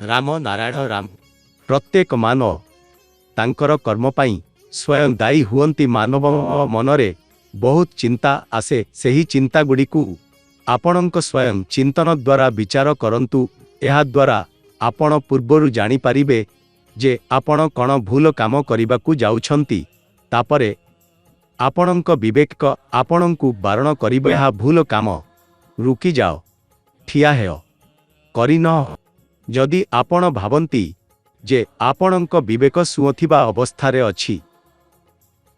राम नारायण राम प्रत्येक मानव तांकर कर्म पाई स्वयं दायी हुअंती। मानव मनरे बहुत चिंता आसे। सही चिंता गुड़ी को आपणक स्वयं चिंतन द्वारा विचार करंतु। एहा द्वारा आपण पूर्वरु जानी पारिबे जे आपण कण भूल काम करिबा को जाउछंती। तापरे आपणक विवेक आपणकु बारण करिबे एहा भूल काम रुकी जाओ, ठिया हेओ, करि न। जदि आपण भावंती जे आपणक विवेक सुअथिबा अवस्थारे अछि,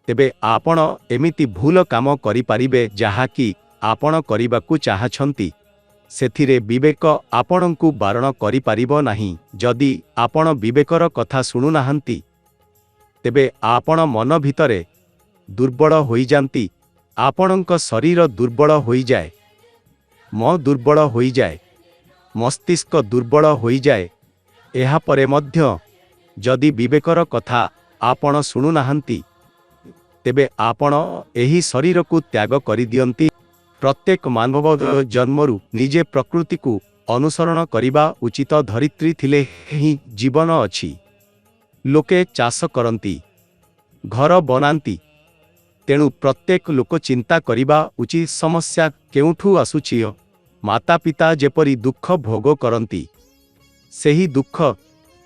तेबे आपण एमिति भूल काम करि पारिबे जहा कि आपण करिबाकु चाहछंती। सेथिरे विवेक आपणकु बारण करि पारिबो नाही। जदि आपण विवेकर कथा सुनु नाहंती, तेबे आपण मन भितरे दुर्बल होई जांती। आपणक शरीर दुर्बल होई जाए, मन दुर्बल होई जाए, मस्तिष्क दुर्बल होई जाए। एहा परे मध्य जदि विवेकर कथा आपण सुनु नाहंती, तेबे आपण एही शरीर को त्याग करि दियंती। प्रत्येक मानव जन्मरु निजे प्रकृति को अनुसरण करिबा उचित। धरित्री थिले ही जीवन अछि। लोके चाष करंती, घर बनांती, तेणु प्रत्येक लोक चिंता करिबा उचित समस्या केउठु आसुछि। माता पिता जेपरि दुख भोग करंती, सेही दुख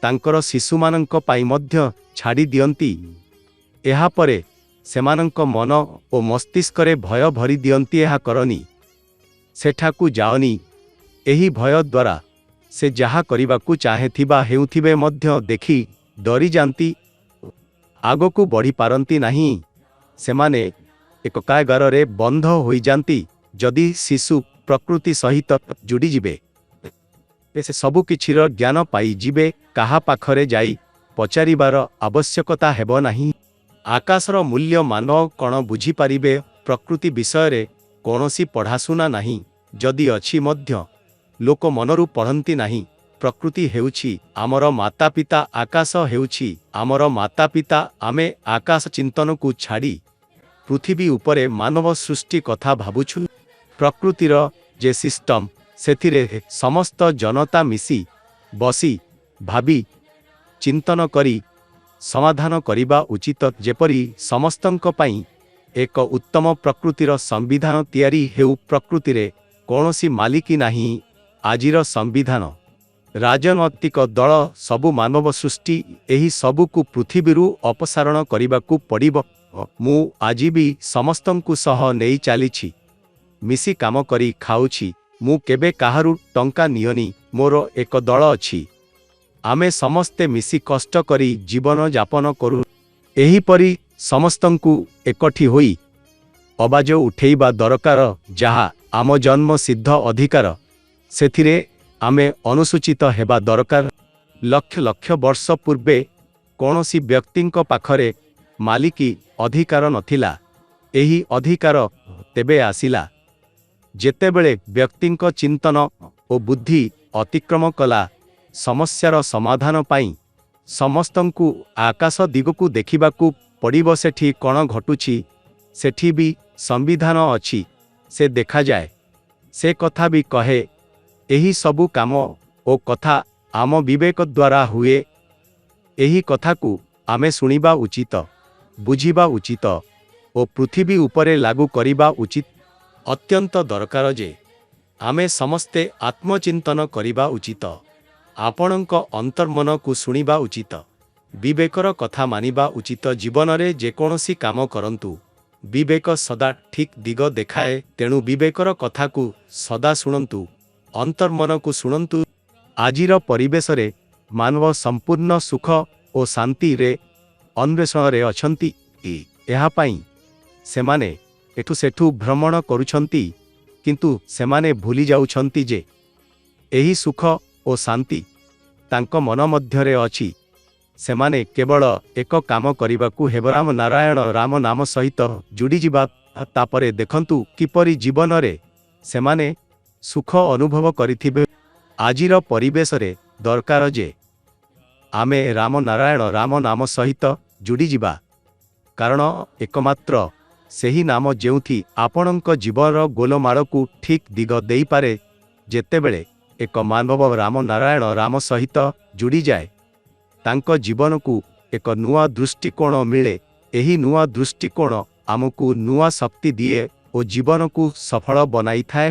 तांकर शिशुमानंक पाई मध्य छाड़ी दियंती। एहा परे सेमानंक मन ओ मस्तिष्करे भय भरी दियंती। एहा करनी, सेठाकु जाओनी। एही भय द्वारा से जहा करिबाकु चाहेथिबा हेउथिबे मध्य देखि डरी जांती, आगकु बढ़ी पारंती नाही। सेमाने एक कारागारे बंध होई जांती। जदि शिशु प्रकृति सहित जुड़ी जिबे, से सबु किछिर ज्ञान पाई जिबे। काहा पाखरे जाई पचारिबार आवश्यकता हेबो नाही। आकाशर मूल्य मानव कण बुझी पारिबे। प्रकृति विषय रे कोनोसी पढ़ाशुना नाही। जदि अछि मध्य लोक मनरु पढ़ंती नाही। प्रकृति हेउछि आमर माता पिता, आकाश हेउछि आमर माता पिता। आमे आकाश चिंतन को छाड़ी पृथ्वी उपरे मानव सृष्टि कथा भाबुछु। प्रकृतिर जे सिस्टम, सेथिरे समस्त जनता मिसी बसी भाबी चिंतन करी समाधान करिबा उचित। जेपरि समस्तंक पाई एक उत्तम प्रकृतिर संविधान तैयारी हेउ। प्रकृतिरे कोनोसी मालिकी नाही। आजिर संविधान राजनैतिक दल सबु मानव सृष्टि। एही सबुकु पृथ्वीरु अपसारण करिबाकु पड़िबो। मु आजि भी समस्तंकु सह नेई चालिछि, मिसी काम करी खाउछि। मु केबे काहारु टंका नियनी। मोर एक दल अछि। आमे समस्ते मिसी कष्ट करी जीवन यापन करू। एही परी समस्तंकु एकठी होई आवाज उठेइबा दरकार, जहा आम जन्म सिद्ध अधिकार। सेथिरे आमे अनुसूचित हेबा दरकार। लक्ष लक्ष वर्ष पूर्वे कोनोसी व्यक्तिंक पाखरे मालिकी अधिकार नथिला। एही अधिकार तेबे आसिला जेतेबेले व्यक्तिंक चिंतन ओ बुद्धि अतिक्रम कला समस्यार समाधान पाई। समस्तंकु आकाश दिगकु देखिबाकु पड़िबो। सेठी कण घटुछि, सेठी भी संविधान अछि, से देखा जाए, से कथा भी कहे। एही सबु काम ओ कथा आम विवेक द्वारा हुए। एही कथा को आमे सुनिबा उचित, बुझिबा उचित ओ पृथ्वी उपरे लागू करिबा उचित। अत्यंत दरकार जे आमे समस्ते आत्मचिंतन करिबा उचित। आपणक अंतर्मन को सुनिबा उचित, विवेकर कथा मानिबा उचित। जीवन रे जेकोनोसी काम करंतु, विवेक सदा ठीक दिग देखाए। तेणु विवेकर कथा को सदा शुणंतु, अंतर्मन को शुणंतु। आजिर परिवेश रे मानव संपूर्ण सुख ओ शांति रे अन्वेषण रे अछंती। एहा पाई सेमाने एठु सेठु भ्रमण करुछंती, किंतु सेमाने भूली जाउछंती जे एही सुख ओ शांति तांको मन मध्यरे अछि। सेमाने केवल एक काम करिबाकु हेब, राम नारायण राम नाम सहित जुड़ी जिबा। तापरे देखंतु किपरि जीवन रे सेमाने सुख अनुभव करिथिबे। आजिर परिवेश रे दरकार जे आमे राम नारायण राम नाम सहित जुड़ी जिबा। कारण एकमात्र सेही नाम जेउथि आपणक जीवन गोलमाल को ठीक दिग देई पारे। जेतेबेले एक मानव राम नारायण राम सहित ଯୋଡ଼ିଯାଏ ତାଙ୍କ ଜୀବନକୁ ଏକ ନୂଆ ଦୃଷ୍ଟିକୋଣ ମିଳେ। ଏହି ନୂଆ ଦୃଷ୍ଟିକୋଣ ଆମକୁ ନୂଆ ଶକ୍ତି ଦିଏ ଓ ଜୀବନକୁ ସଫଳ ବନାଇଥାଏ।